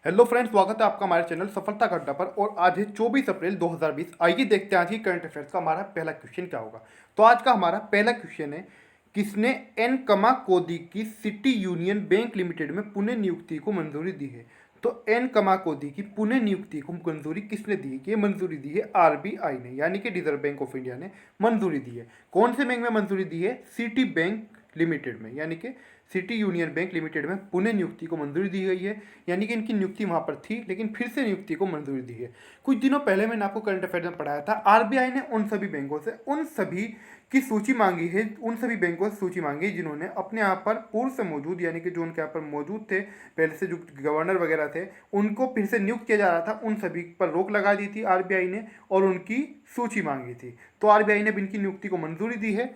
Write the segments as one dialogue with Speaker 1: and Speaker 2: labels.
Speaker 1: Hello friends, स्वागत है आपका हमारे चैनल सफलता अड्डा पर। और आज है 24 अप्रैल 2020। आइए देखते हैं आज की करंट अफेयर्स का हमारा पहला क्वेश्चन क्या होगा। तो आज का हमारा पहला क्वेश्चन है, किसने एन कमा कोदी की सिटी यूनियन बैंक लिमिटेड में पुनः नियुक्ति को मंजूरी दी है। तो एन कमा कोदी की पुनः नियुक्ति को मंजूरी किसने दी है? ये मंजूरी दी है आरबीआई ने, यानी कि रिजर्व बैंक ऑफ इंडिया ने मंजूरी दी है। कौन से बैंक में मंजूरी दी है? सिटी बैंक लिमिटेड में, यानी कि सिटी यूनियन बैंक लिमिटेड में पुनः नियुक्ति को मंजूरी दी गई है। यानी कि इनकी नियुक्ति वहां पर थी, लेकिन फिर से नियुक्ति को मंजूरी दी है। कुछ दिनों पहले मैंने आपको करंट अफेयर में पढ़ाया था, आरबीआई ने उन सभी बैंकों से उन सभी की सूची मांगी है, उन सभी बैंकों से सूची मांगी है जिन्होंने अपने यहाँ पर पूर्व से मौजूद, यानी कि जो उनके यहाँ पर मौजूद थे पहले से, जो गवर्नर वगैरह थे, उनको फिर से नियुक्त किया जा रहा था, उन सभी पर रोक लगा दी थी आरबीआई ने और उनकी सूची मांगी थी। तो आरबीआई ने इनकी नियुक्ति को मंजूरी दी है।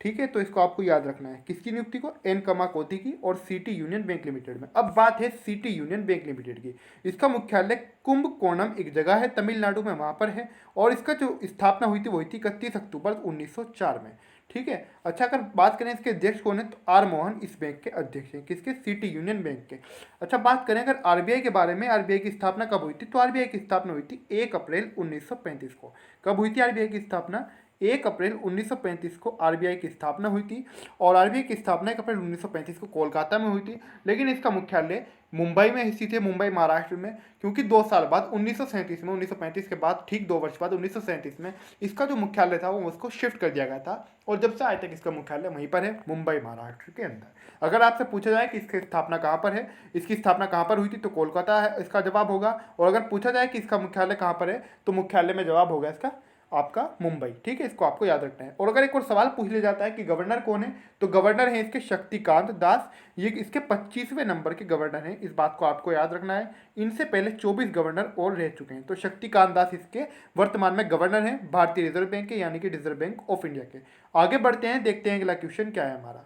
Speaker 1: ठीक है, तो इसको आपको याद रखना है, किसकी नियुक्ति को? एन कमा कोती की और सिटी यूनियन बैंक लिमिटेड में। अब बात है सिटी यूनियन बैंक लिमिटेड की। इसका मुख्यालय कुंभकोणम एक जगह है तमिलनाडु में, वहां पर है। और इसका जो स्थापना हुई थी वो हुई थी 31 अक्टूबर 1904 में। ठीक है। अच्छा, अगर बात करें इसके अध्यक्ष कौन है, तो आर मोहन इस बैंक के अध्यक्ष हैं। किसके? सिटी यूनियन बैंक के। अच्छा, बात करें अगर आरबीआई के बारे में, आरबीआई की स्थापना कब हुई थी, तो आरबीआई की स्थापना हुई थी 1 अप्रैल 1935 को। कब हुई थी आरबीआई की स्थापना? 1 अप्रैल 1935 को आरबीआई की स्थापना हुई थी। और आरबीआई की स्थापना 1 अप्रैल 1935 को कोलकाता में हुई थी, लेकिन इसका मुख्यालय मुंबई में स्थित है, मुंबई महाराष्ट्र में। क्योंकि 2 साल बाद 1937 में, 1935 के बाद ठीक 2 वर्ष बाद 1937 में इसका जो मुख्यालय था वो उसको शिफ्ट कर दिया गया था। और जब से आज तक इसका मुख्यालय वहीं पर है, मुंबई महाराष्ट्र के अंदर। अगर आपसे पूछा जाए कि इसकी स्थापना कहाँ पर है, इसकी स्थापना कहाँ पर हुई थी, तो कोलकाता है इसका जवाब होगा। और अगर पूछा जाए कि इसका मुख्यालय कहाँ पर है, तो मुख्यालय में जवाब होगा इसका आपका मुंबई। ठीक है, इसको आपको याद रखना है। और अगर एक और सवाल पूछ लिया जाता है कि गवर्नर कौन है, तो गवर्नर है इसके शक्तिकांत दास। ये इसके 25वें नंबर के गवर्नर हैं, इस बात को आपको याद रखना है। इनसे पहले 24 गवर्नर और रह चुके हैं। तो शक्तिकांत दास इसके वर्तमान में गवर्नर हैं भारतीय रिजर्व बैंक के, यानी कि रिजर्व बैंक ऑफ इंडिया के। आगे बढ़ते हैं, देखते हैं अगला क्वेश्चन क्या है हमारा।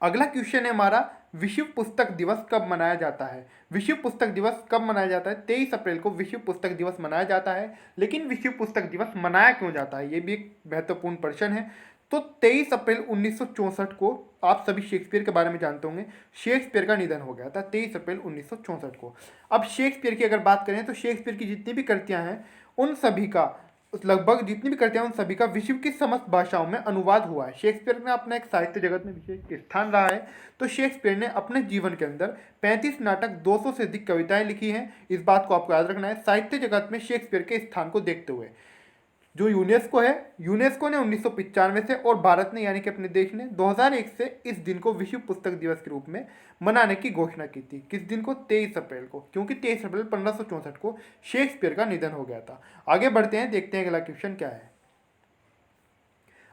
Speaker 1: अगला क्वेश्चन है हमारा, विश्व पुस्तक दिवस कब मनाया जाता है? विश्व पुस्तक दिवस कब मनाया जाता है? 23 अप्रैल को विश्व पुस्तक दिवस मनाया जाता है। लेकिन विश्व पुस्तक दिवस मनाया क्यों जाता है, ये भी एक महत्वपूर्ण प्रश्न है। तो 23 अप्रैल 1964 को, आप सभी शेक्सपियर के बारे में जानते होंगे, शेक्सपियर का निधन हो गया था 23 अप्रैल 1964 को। अब शेक्सपियर की अगर बात करें तो शेक्सपियर की जितनी भी कृतियां हैं उन सभी का, लगभग जितनी भी कृतियां उन सभी का विश्व की समस्त भाषाओं में अनुवाद हुआ है। शेक्सपियर ने अपना एक साहित्य जगत में विशेष स्थान रहा है। तो शेक्सपियर ने अपने जीवन के अंदर 35 नाटक, 200 से अधिक कविताएं लिखी हैं। इस बात को आपको याद रखना है साहित्य जगत में शेक्सपियर के स्थान को देखते हुए। जो यूनेस्को है, यूनेस्को ने 1995 से और भारत ने, यानी कि अपने देश ने 2001 से इस दिन को विश्व पुस्तक दिवस के रूप में मनाने की घोषणा की थी। किस दिन को? 23 अप्रैल को, क्योंकि 23 अप्रैल 1564 को शेक्सपियर का निधन हो गया था। आगे बढ़ते हैं, देखते हैं अगला क्वेश्चन क्या है।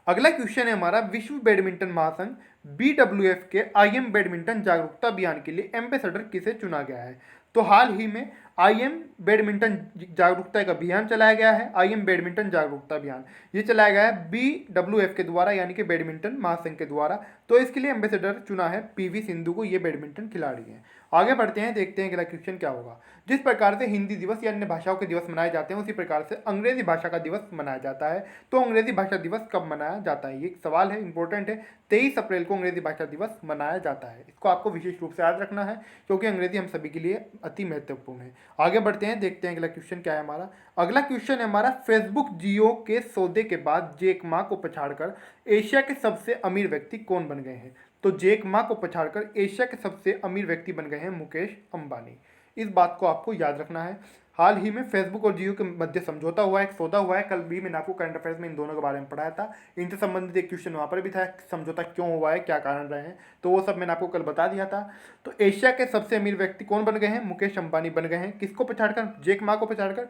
Speaker 1: अगला क्वेश्चन है हमारा, विश्व बैडमिंटन महासंघ BWF के IM बैडमिंटन जागरूकता अभियान के लिए एम्बेसडर किसे चुना गया है? तो हाल ही में IM बैडमिंटन जागरूकता एक अभियान चलाया गया है, IM बैडमिंटन जागरूकता अभियान। ये चलाया गया है BWF के द्वारा, यानी कि बैडमिंटन महासंघ के द्वारा। तो इसके लिए एम्बेसडर चुना है PV सिंधु को, ये बैडमिंटन खिलाड़ी हैं। आगे बढ़ते हैं, देखते हैं अगला क्वेश्चन क्या होगा। जिस प्रकार से हिंदी दिवस या अन्य भाषाओं के दिवस मनाए जाते हैं, उसी प्रकार से अंग्रेजी भाषा का दिवस मनाया जाता है। तो अंग्रेजी भाषा दिवस कब मनाया जाता है, ये एक सवाल है, इंपॉर्टेंट है। 23 अप्रैल को अंग्रेजी भाषा दिवस मनाया जाता है। इसको आपको विशेष रूप से याद रखना है, क्योंकि अंग्रेजी हम सभी के लिए अति महत्वपूर्ण है। आगे बढ़ते हैं, देखते हैं अगला क्वेश्चन क्या है हमारा। अगला क्वेश्चन है हमारा, फेसबुक जियो के सौदे के बाद जैक मा को पछाड़कर एशिया के सबसे अमीर व्यक्ति कौन बन गए हैं? तो जैक मा को पछाड़कर एशिया के सबसे अमीर व्यक्ति बन गए हैं मुकेश अंबानी। इस बात को आपको याद रखना है। हाल ही में फेसबुक और जियो के मध्य समझौता हुआ है, एक सौदा हुआ है। कल भी मैंने आपको करंट अफेयर्स में इन दोनों के बारे में पढ़ाया था। इनसे संबंधित एक क्वेश्चन वहाँ पर भी था, समझौता क्यों हुआ है, क्या कारण रहे हैं, तो वो सब मैंने आपको कल बता दिया था। तो एशिया के सबसे अमीर व्यक्ति कौन बन गए हैं? मुकेश अंबानी बन गए हैं। किसको पछाड़कर? जैक मा को पछाड़कर।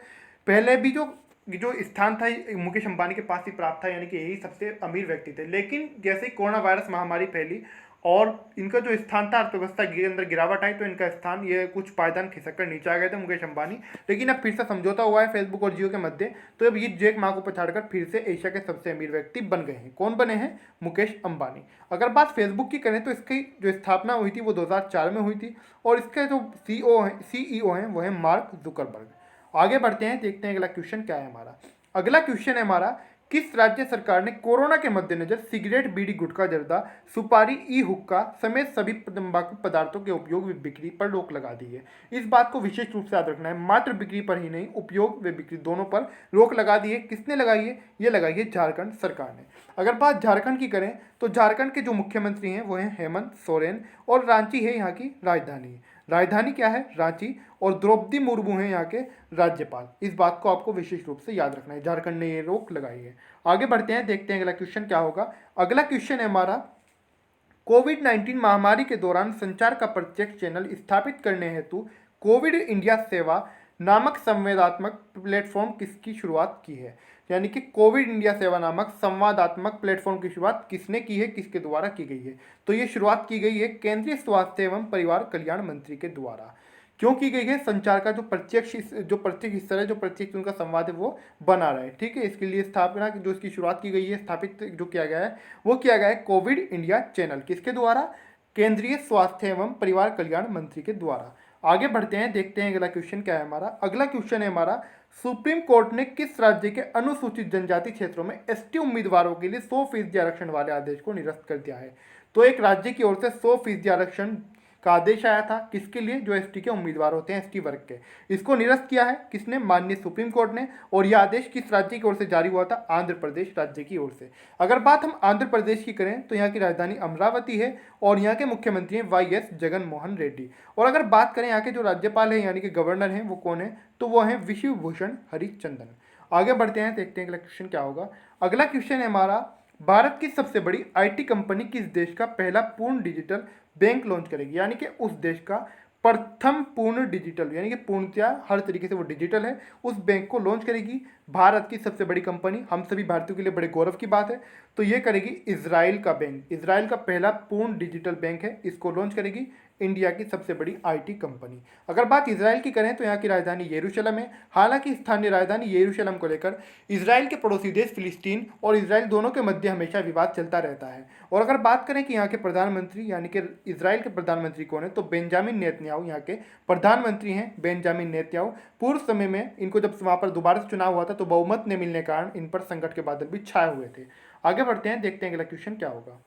Speaker 1: पहले भी जो स्थान था मुकेश अंबानी के पास ही प्राप्त था, यानी कि यही सबसे अमीर व्यक्ति थे। लेकिन जैसे ही कोरोना वायरस महामारी फैली और इनका जो स्थान था अर्थव्यवस्था के अंदर गिरावट आई, तो इनका स्थान, ये कुछ पायदान खिसक कर नीचे आ गए थे मुकेश अंबानी। लेकिन अब फिर से समझौता हुआ है फेसबुक और जियो के मध्य। तो अब ये जैक मा को पछाड़कर फिर से एशिया के सबसे अमीर व्यक्ति बन गए हैं। कौन बने हैं? मुकेश अंबानी। अगर बात फेसबुक की करें तो इसकी जो स्थापना हुई थी वो 2004 में हुई थी। और इसके जो CEO हैं वो है मार्क जुकरबर्ग। आगे बढ़ते हैं, देखते हैं अगला क्वेश्चन क्या है हमारा। अगला क्वेश्चन है हमारा, किस राज्य सरकार ने कोरोना के मद्देनजर सिगरेट, बीड़ी, गुटखा, जर्दा, सुपारी, ई हुक्का समेत सभी तंबाकू पदार्थों के उपयोग व बिक्री पर रोक लगा दी है? इस बात को विशेष रूप से याद रखना है, मात्र बिक्री पर ही नहीं, उपयोग व बिक्री दोनों पर रोक लगा दी है। किसने लगाई है? ये लगाई है झारखंड सरकार ने। अगर बात झारखंड की करें तो झारखंड के जो मुख्यमंत्री हैं वो हैं हेमंत सोरेन, और रांची है यहाँ की राजधानी। राजधानी क्या है? रांची। और द्रौपदी मुर्मू हैं यहाँ के राज्यपाल। इस बात को आपको विशेष रूप से याद रखना है, झारखंड ने ये रोक लगाई है। आगे बढ़ते हैं, देखते हैं अगला क्वेश्चन क्या होगा। अगला क्वेश्चन है हमारा, कोविड-19 महामारी के दौरान संचार का प्रत्यक्ष चैनल स्थापित करने हेतु कोविड इंडिया सेवा नामक संवादात्मक प्लेटफॉर्म किसकी शुरुआत की है? यानी कि कोविड इंडिया सेवा नामक संवादात्मक प्लेटफॉर्म की शुरुआत किसने की है, किसके द्वारा की गई है? तो ये शुरुआत की गई है केंद्रीय स्वास्थ्य एवं परिवार कल्याण मंत्री के द्वारा। क्यों की गई है? संचार का जो प्रत्यक्ष हिस्सा है, जो प्रत्यक्ष उनका संवाद है वो बना रहे। ठीक है, इसके लिए स्थापना जो इसकी शुरुआत की गई है, स्थापित जो किया गया है वो किया गया है कोविड इंडिया चैनल। किसके द्वारा? केंद्रीय स्वास्थ्य एवं परिवार कल्याण मंत्री के द्वारा। आगे बढ़ते हैं, देखते हैं अगला क्वेश्चन क्या है हमारा। अगला क्वेश्चन है हमारा, सुप्रीम कोर्ट ने किस राज्य के अनुसूचित जनजाति क्षेत्रों में एसटी उम्मीदवारों के लिए 100% आरक्षण वाले आदेश को निरस्त कर दिया है? तो एक राज्य की ओर से 100% आरक्षण का आदेश आया था, किसके लिए? जो एसटी के उम्मीदवार होते हैं, एसटी वर्ग के। इसको निरस्त किया है किसने? माननीय सुप्रीम कोर्ट ने। और यह आदेश किस राज्य की ओर से जारी हुआ था? आंध्र प्रदेश राज्य की ओर से। अगर बात हम आंध्र प्रदेश की करें तो यहाँ की राजधानी अमरावती है और यहाँ के मुख्यमंत्री हैं वाईएस जगन मोहन रेड्डी। और अगर बात करें यहाँ के जो राज्यपाल है यानी कि गवर्नर हैं वो कौन है? तो वो हैं विश्व भूषण हरिचंदन। आगे बढ़ते हैं, देखते हैं अगला क्वेश्चन क्या होगा। अगला क्वेश्चन है हमारा, भारत की सबसे बड़ी आईटी कंपनी किस देश का पहला पूर्ण डिजिटल बैंक लॉन्च करेगी? यानी कि उस देश का प्रथम पूर्ण डिजिटल, यानी कि पूर्णतया हर तरीके से वो डिजिटल है, उस बैंक को लॉन्च करेगी भारत की सबसे बड़ी कंपनी। हम सभी भारतीयों के लिए बड़े गौरव की बात है। तो ये करेगी इजराइल का बैंक। इजराइल का पहला पूर्ण डिजिटल बैंक है, इसको लॉन्च करेगी इंडिया की सबसे बड़ी आईटी कंपनी। अगर बात इजराइल की करें तो यहाँ की राजधानी यरूशलेम है। हालांकि स्थानीय राजधानी यरूशलेम को लेकर इजराइल के पड़ोसी देश फिलिस्तीन और इजराइल दोनों के मध्य हमेशा विवाद चलता रहता है। और अगर बात करें कि यहाँ के प्रधानमंत्री यानी कि इजराइल के प्रधानमंत्री कौन है, तो बेंजामिन नेतन्याहू यहाँ के प्रधानमंत्री हैं। बेंजामिन नेतन्याहू पूर्व समय में इनको जब वहाँ पर दोबारा से चुनाव हुआ था तो बहुमत न मिलने के कारण इन पर संकट के बादल भी छाए हुए थे। आगे बढ़ते हैं, देखते हैं अगला क्वेश्चन क्या होगा।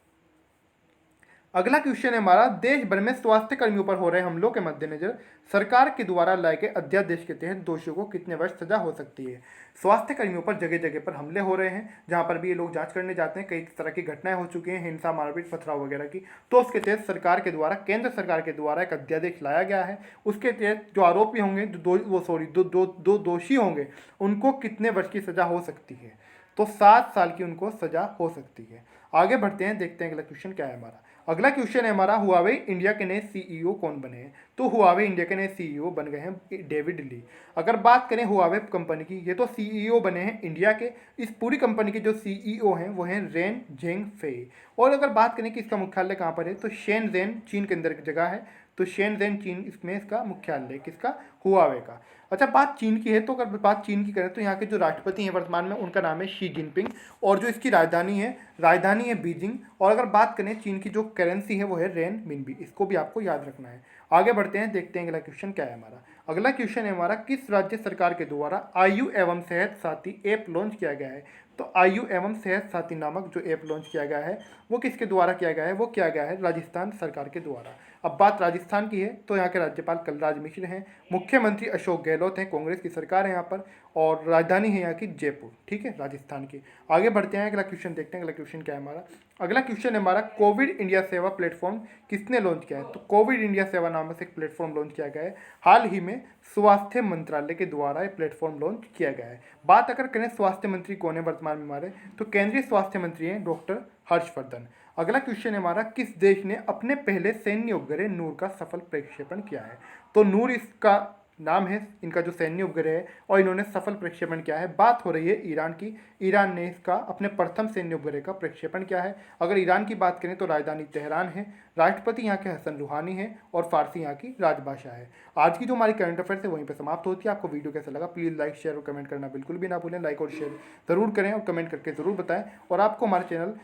Speaker 1: अगला क्वेश्चन है हमारा, देश भर में स्वास्थ्य कर्मियों पर हो रहे हमलों के मद्देनजर सरकार के द्वारा लाए गए अध्यादेश के तहत दोषियों को कितने वर्ष सजा हो सकती है? स्वास्थ्य कर्मियों पर जगह जगह पर हमले हो रहे हैं, जहां पर भी ये लोग जांच करने जाते हैं, कई तरह की घटनाएं हो चुकी हैं, हिंसा, मारपीट, पथराव वगैरह की। तो उसके तहत सरकार के द्वारा, केंद्र सरकार के द्वारा एक अध्यादेश लाया गया है। उसके तहत जो आरोपी होंगे, दो दोषी होंगे, उनको कितने वर्ष की सजा हो सकती है? तो 7 साल की उनको सजा हो सकती है। आगे बढ़ते हैं, देखते हैं अगला क्वेश्चन क्या है हमारा। अगला क्वेश्चन है हमारा, हुआवे इंडिया के नए सीईओ कौन बने हैं? तो हुआवे इंडिया के नए सीईओ बन गए हैं डेविड ली। अगर बात करें हुआवे कंपनी की, ये तो सीईओ बने हैं इंडिया के। इस पूरी कंपनी के जो सीईओ हैं वो हैं रेन जेंग फेई। और अगर बात करें कि इसका मुख्यालय कहाँ पर है, तो शेनज़ेन चीन के अंदर की जगह है। तो शेनज़ेन चीन इसमें इसका मुख्यालय किसका? हुआवे का। अच्छा, बात चीन की है तो अगर बात चीन की करें तो यहाँ के जो राष्ट्रपति हैं वर्तमान में, उनका नाम है शी जिनपिंग। और जो इसकी राजधानी है बीजिंग। और अगर बात करें चीन की जो करेंसी है वो है रेन मिनबी। इसको भी आपको याद रखना है। आगे बढ़ते हैं, देखते हैं अगला क्वेश्चन क्या है हमारा। अगला क्वेश्चन है हमारा, किस राज्य सरकार के द्वारा आयु एवं सेहत साथी ऐप लॉन्च किया गया है? तो आयु एवं सेहत साथी नामक जो ऐप लॉन्च किया गया है वो किसके द्वारा किया गया है? वो किया गया है राजस्थान सरकार के द्वारा। अब बात राजस्थान की है तो यहाँ के राज्यपाल कलराज मिश्र हैं, मुख्यमंत्री अशोक गहलोत हैं, कांग्रेस की सरकार है यहाँ पर, और राजधानी है यहाँ की जयपुर। ठीक है, राजस्थान की। आगे बढ़ते हैं, अगला क्वेश्चन देखते हैं। अगला क्वेश्चन क्या है हमारा। अगला क्वेश्चन है हमारा, कोविड इंडिया सेवा प्लेटफॉर्म किसने लॉन्च किया है? तो कोविड इंडिया सेवा नाम से एक प्लेटफॉर्म लॉन्च किया गया है। हाल ही में स्वास्थ्य मंत्रालय के द्वारा एक प्लेटफॉर्म लॉन्च किया गया है। बात अगर करें स्वास्थ्य मंत्री कौन है वर्तमान में हमारे, तो केंद्रीय स्वास्थ्य मंत्री हैं डॉक्टर हर्षवर्धन। अगला क्वेश्चन है हमारा, किस देश ने अपने पहले सैन्य उपग्रह नूर का सफल प्रक्षेपण किया है? तो नूर इसका नाम है, इनका जो सैन्य उपग्रह है, और इन्होंने सफल प्रक्षेपण किया है। बात हो रही है ईरान की। ईरान ने इसका अपने प्रथम सैन्य उपग्रह का प्रक्षेपण किया है। अगर ईरान की बात करें तो राजधानी तेहरान है, राष्ट्रपति यहाँ के हसन रूहानी है, और फारसी यहाँ की राजभाषा है। आज की जो हमारी करंट अफेयर्स है वहीं पर समाप्त होती है। आपको वीडियो कैसा लगा प्लीज़ लाइक, शेयर और कमेंट करना बिल्कुल भी ना भूलें। लाइक और शेयर ज़रूर करें और कमेंट करके ज़रूर बताएं। और आपको हमारे चैनल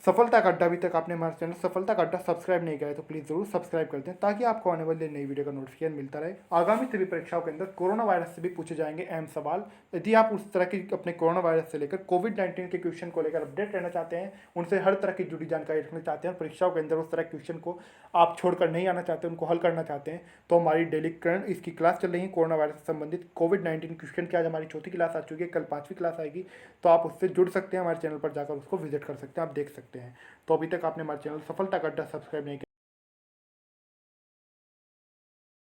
Speaker 1: सफलता का अड्डा, अभी तक आपने हमारे चैनल सफलता का अड्डा सब्सक्राइब नहीं किया है तो प्लीज़ जरूर सब्सक्राइब कर दें, ताकि आपको आने वाली नई वीडियो का नोटिफिकेशन मिलता रहे। आगामी सभी परीक्षाओं के अंदर कोरोना वायरस से भी पूछे जाएंगे अहम सवाल। यदि आप उस तरह की अपने कोरोना वायरस से लेकर कोविड-19 के क्वेश्चन को लेकर अपडेट रहना चाहते हैं, उनसे हर तरह की जुड़ी जानकारी रखना चाहते हैं, परीक्षाओं के अंदर उस तरह के क्वेश्चन को आप छोड़कर नहीं आना चाहते, उनको हल करना चाहते हैं, तो हमारी डेली करंट इसकी क्लास चल रही है कोरोना वायरस से संबंधित कोविड-19 क्वेश्चन की। आज हमारी चौथी क्लास आ चुकी है, कल 5वीं क्लास आएगी, तो आप उससे जुड़ सकते हैं, हमारे चैनल पर जाकर उसको विजिट कर सकते हैं, आप देख सकते हैं। तो अभी तक आपने हमारे चैनल सफलता का अड्डा सब्सक्राइब नहीं किया